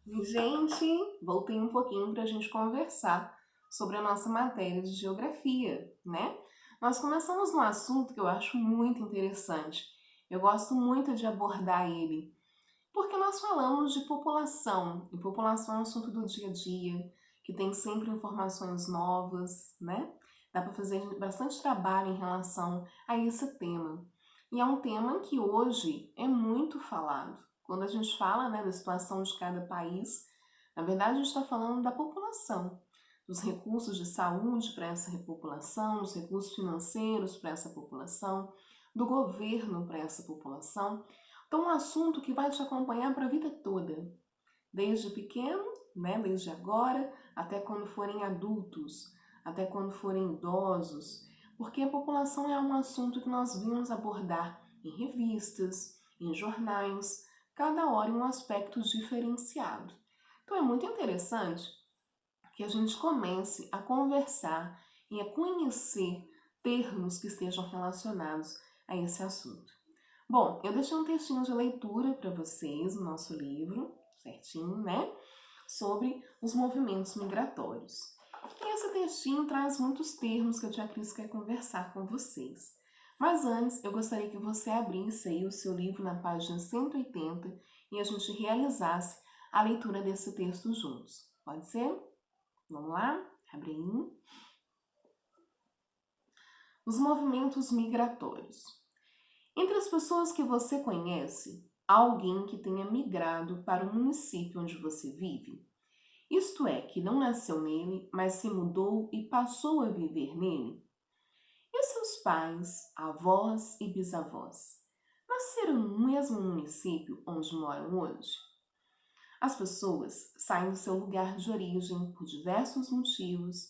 E, gente, voltei um pouquinho para a gente conversar sobre a nossa matéria de geografia, né? Nós começamos num assunto que eu acho muito interessante. Eu gosto muito de abordar ele, porque nós falamos de população, e população é um assunto do dia a dia, que tem sempre informações novas, né? Dá para fazer bastante trabalho em relação a esse tema. E é um tema que hoje é muito falado. Quando a gente fala, né, da situação de cada país, na verdade a gente está falando da população, dos recursos de saúde para essa população, dos recursos financeiros para essa população, do governo para essa população. Então, um assunto que vai te acompanhar para a vida toda, desde pequeno, né, desde agora, até quando forem adultos, até quando forem idosos, porque a população é um assunto que nós vimos abordar em revistas, em jornais, cada hora em um aspecto diferenciado. Então, é muito interessante que a gente comece a conversar e a conhecer termos que estejam relacionados a esse assunto. Bom, eu deixei um textinho de leitura para vocês no nosso livro, certinho, né? Sobre os movimentos migratórios. E esse textinho traz muitos termos que a tia Cris quer conversar com vocês. Mas antes, eu gostaria que você abrisse aí o seu livro na página 180 e a gente realizasse a leitura desse texto juntos. Pode ser? Vamos lá? Abre aí. Os movimentos migratórios. Entre as pessoas que você conhece, há alguém que tenha migrado para o município onde você vive? Isto é, que não nasceu nele, mas se mudou e passou a viver nele? E seus pais, avós e bisavós nasceram no mesmo município onde moram hoje? As pessoas saem do seu lugar de origem por diversos motivos,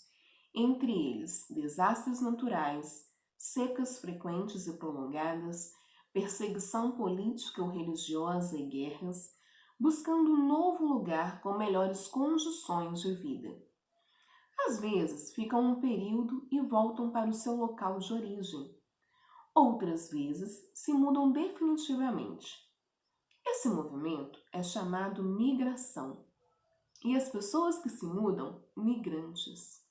entre eles desastres naturais, secas frequentes e prolongadas, perseguição política ou religiosa e guerras, buscando um novo lugar com melhores condições de vida. Às vezes ficam um período e voltam para o seu local de origem. Outras vezes se mudam definitivamente. Esse movimento é chamado migração. E as pessoas que se mudam, migrantes.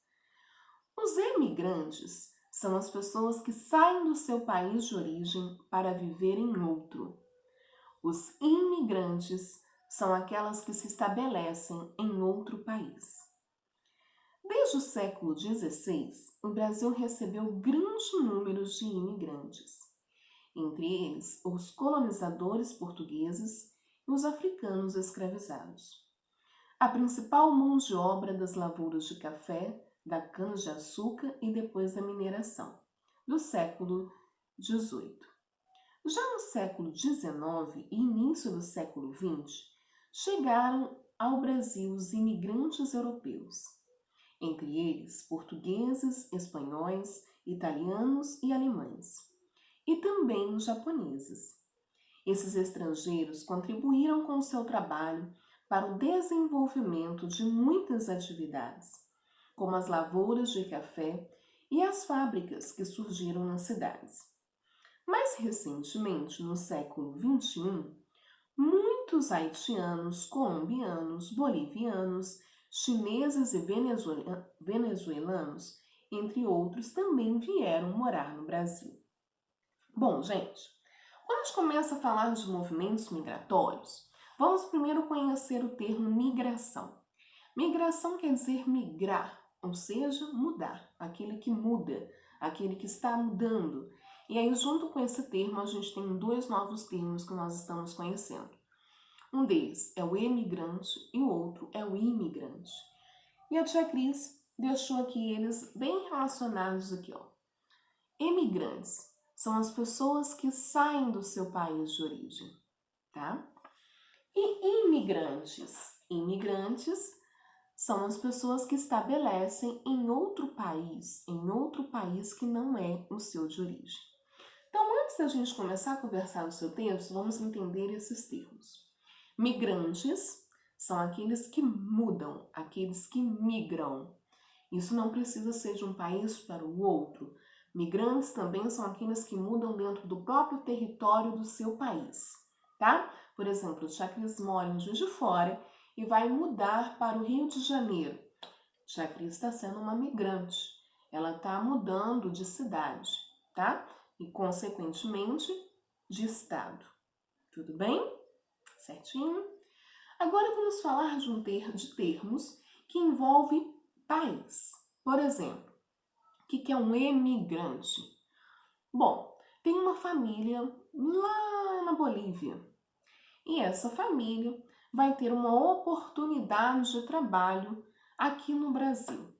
Os emigrantes são as pessoas que saem do seu país de origem para viver em outro. Os imigrantes são aquelas que se estabelecem em outro país. Desde o século XVI, o Brasil recebeu grande número de imigrantes, entre eles os colonizadores portugueses e os africanos escravizados. A principal mão de obra das lavouras de café, da cana-de-açúcar e depois da mineração, do século XVIII. Já no século XIX e início do século XX, chegaram ao Brasil os imigrantes europeus, entre eles portugueses, espanhóis, italianos e alemães, e também japoneses. Esses estrangeiros contribuíram com o seu trabalho para o desenvolvimento de muitas atividades, como as lavouras de café e as fábricas que surgiram nas cidades. Mais recentemente, no século XXI, muitos haitianos, colombianos, bolivianos, chineses e venezuelanos, entre outros, também vieram morar no Brasil. Bom, gente, quando a gente começa a falar de movimentos migratórios, vamos primeiro conhecer o termo migração. Migração quer dizer migrar, ou seja, mudar, aquele que muda, aquele que está mudando. E aí, junto com esse termo, a gente tem dois novos termos que nós estamos conhecendo. Um deles é o emigrante e o outro é o imigrante. E a tia Cris deixou aqui eles bem relacionados aqui, ó. Emigrantes são as pessoas que saem do seu país de origem, tá? E imigrantes? Imigrantes são as pessoas que estabelecem em outro país que não é o seu de origem. Então, antes da gente começar a conversar no seu texto, vamos entender esses termos. Migrantes são aqueles que mudam, aqueles que migram. Isso não precisa ser de um país para o outro. Migrantes também são aqueles que mudam dentro do próprio território do seu país, tá? Por exemplo, o Tia Cris mora em Juiz de Fora e vai mudar para o Rio de Janeiro. Tia Cris está sendo uma migrante. Ela está mudando de cidade, tá? E, consequentemente, de estado. Tudo bem? Certinho? Agora vamos falar de termos que envolvem país. Por exemplo, o que é um emigrante? Bom, tem uma família lá na Bolívia e essa família vai ter uma oportunidade de trabalho aqui no Brasil.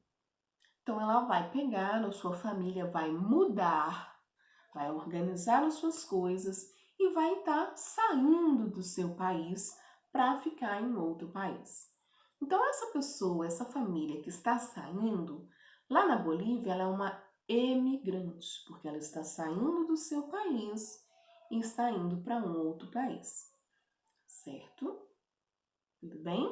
Então ela vai pegar, a sua família vai mudar, vai organizar as suas coisas e vai estar saindo do seu país para ficar em outro país. Então essa pessoa, essa família que está saindo, lá na Bolívia, ela é uma emigrante, porque ela está saindo do seu país e está indo para um outro país. Certo? Tudo bem?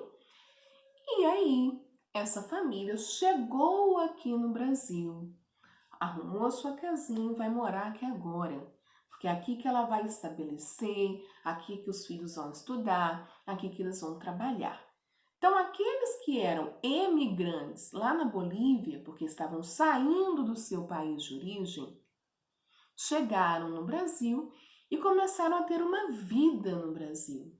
E aí, essa família chegou aqui no Brasil, arrumou a sua casinha e vai morar aqui agora. Porque é aqui que ela vai estabelecer, aqui que os filhos vão estudar, aqui que eles vão trabalhar. Então, aqueles que eram emigrantes lá na Bolívia, porque estavam saindo do seu país de origem, chegaram no Brasil e começaram a ter uma vida no Brasil.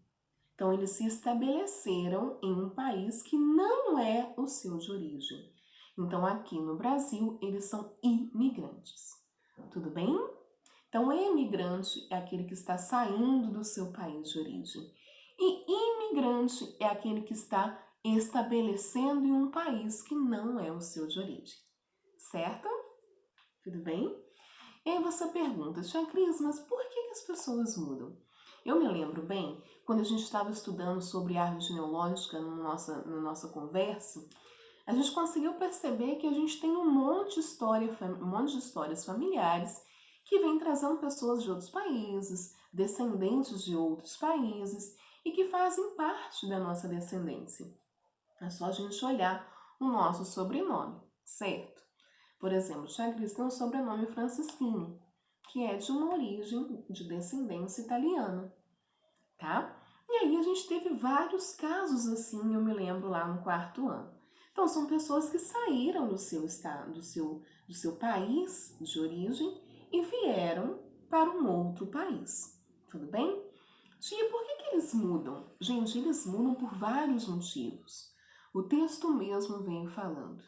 Então, eles se estabeleceram em um país que não é o seu de origem. Então, aqui no Brasil, eles são imigrantes. Tudo bem? Então, imigrante é aquele que está saindo do seu país de origem. E imigrante é aquele que está estabelecendo em um país que não é o seu de origem. Certo? Tudo bem? E aí você pergunta, Tia Cris, mas por que as pessoas mudam? Eu me lembro bem, quando a gente estava estudando sobre árvore genealógica na nossa conversa, a gente conseguiu perceber que a gente tem um monte de histórias familiares que vem trazendo pessoas de outros países, descendentes de outros países e que fazem parte da nossa descendência. É só a gente olhar o nosso sobrenome, certo? Por exemplo, Tia Cris tem o sobrenome Franceschini, que é de uma origem de descendência italiana, tá? E aí a gente teve vários casos assim, eu me lembro lá no 4º ano. Então são pessoas que saíram do seu estado, do seu país de origem e vieram para um outro país. Tudo bem? Tia, por que eles mudam? Gente, eles mudam por vários motivos. O texto mesmo vem falando.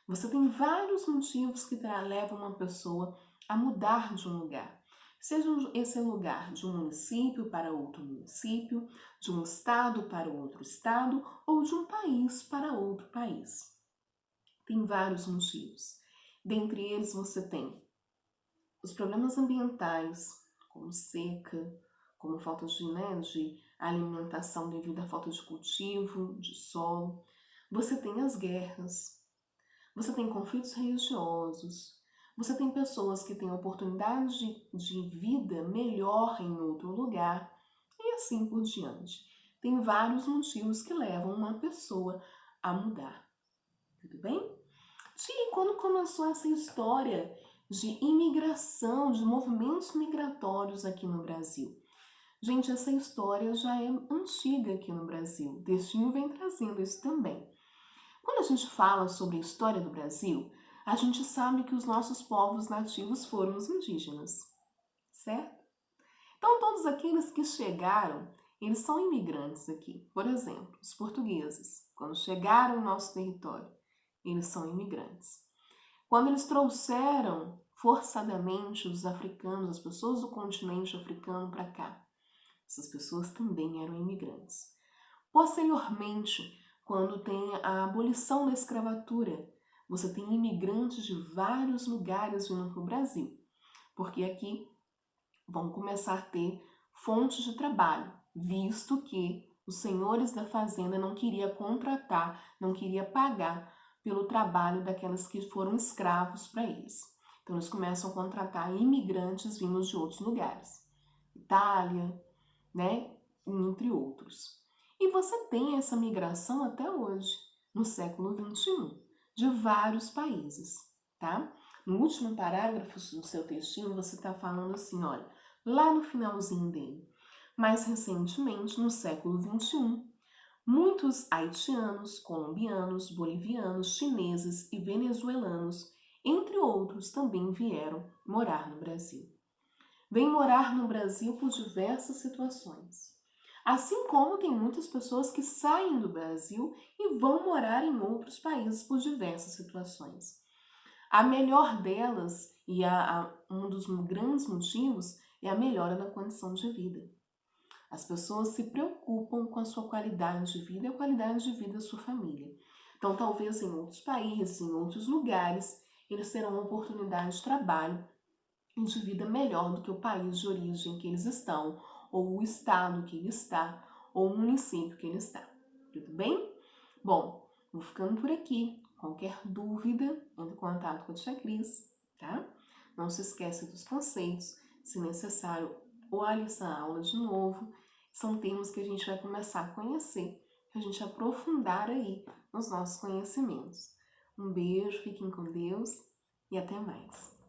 Você tem vários motivos que levam uma pessoa a mudar de um lugar. Seja esse lugar de um município para outro município, de um estado para outro estado ou de um país para outro país. Tem vários motivos. Dentre eles você tem os problemas ambientais, como seca, como falta de alimentação devido à falta de cultivo, de solo. Você tem as guerras. Você tem conflitos religiosos, você tem pessoas que têm oportunidade de vida melhor em outro lugar e assim por diante. Tem vários motivos que levam uma pessoa a mudar. Tudo bem? E quando começou essa história de imigração, de movimentos migratórios aqui no Brasil? Gente, essa história já é antiga aqui no Brasil. O Destino vem trazendo isso também. Quando a gente fala sobre a história do Brasil, a gente sabe que os nossos povos nativos foram os indígenas, certo? Então, todos aqueles que chegaram, eles são imigrantes aqui. Por exemplo, os portugueses, quando chegaram ao nosso território, eles são imigrantes. Quando eles trouxeram forçadamente os africanos, as pessoas do continente africano para cá, essas pessoas também eram imigrantes. Posteriormente, quando tem a abolição da escravatura, você tem imigrantes de vários lugares vindo para o Brasil, porque aqui vão começar a ter fontes de trabalho, visto que os senhores da fazenda não queriam contratar, não queriam pagar pelo trabalho daquelas que foram escravos para eles. Então eles começam a contratar imigrantes vindos de outros lugares, Itália, né, entre outros. E você tem essa migração até hoje, no século XXI, de vários países, tá? No último parágrafo do seu textinho, você está falando assim, olha, lá no finalzinho dele, mais recentemente, no século XXI, Muitos haitianos, colombianos, bolivianos, chineses e venezuelanos, entre outros, também vieram morar no Brasil. Vêm morar no Brasil por diversas situações. Assim como tem muitas pessoas que saem do Brasil e vão morar em outros países por diversas situações. A melhor delas, e um dos grandes motivos, é a melhora na condição de vida. As pessoas se preocupam com a sua qualidade de vida e a qualidade de vida da sua família. Então, talvez em outros países, em outros lugares, eles terão uma oportunidade de trabalho e de vida melhor do que o país de origem que eles estão, ou o estado que ele está, ou o município que ele está. Tudo bem? Bom, vou ficando por aqui. Qualquer dúvida, entre em contato com a tia Cris, tá? Não se esqueça dos conceitos. Se necessário, olhe essa aula de novo. São temas que a gente vai começar a conhecer, que a gente aprofundar aí nos nossos conhecimentos. Um beijo, fiquem com Deus e até mais.